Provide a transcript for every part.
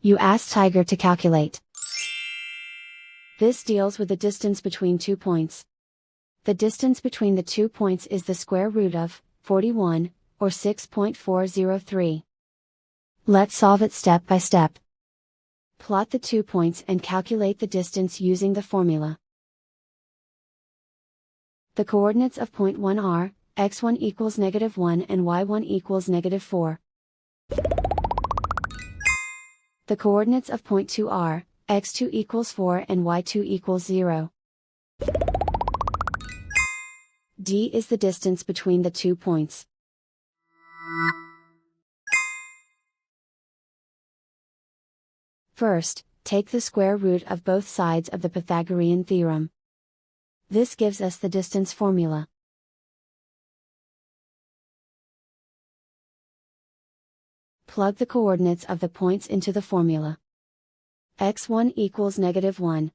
You ask Tiger to calculate. This deals with the distance between 2 points. The distance between the 2 points is the square root of 41, or 6.403. Let's solve it step by step. Plot the 2 points and calculate the distance using the formula. The coordinates of point 1 are, x1 equals -1 and y1 equals -4. The coordinates of point 2 are, x2 equals 4 and y2 equals 0. D is the distance between the 2 points. First, take the square root of both sides of the Pythagorean theorem. This gives us the distance formula. Plug the coordinates of the points into the formula. x1 equals -1.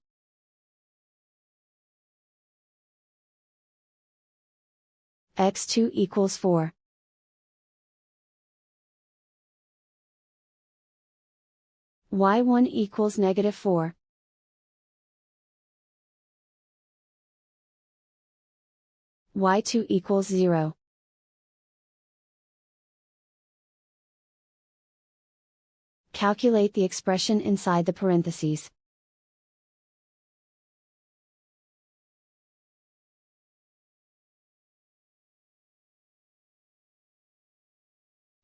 x2 equals 4. y1 equals -4. y2 equals 0. Calculate the expression inside the parentheses.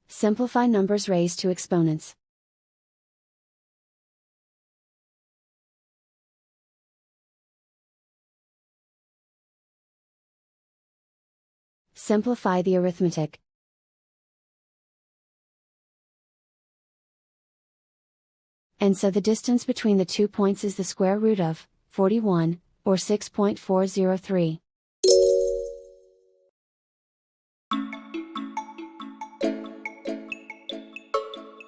Simplify numbers raised to exponents. Simplify the arithmetic. And so the distance between the 2 points is the square root of 41, or 6.403.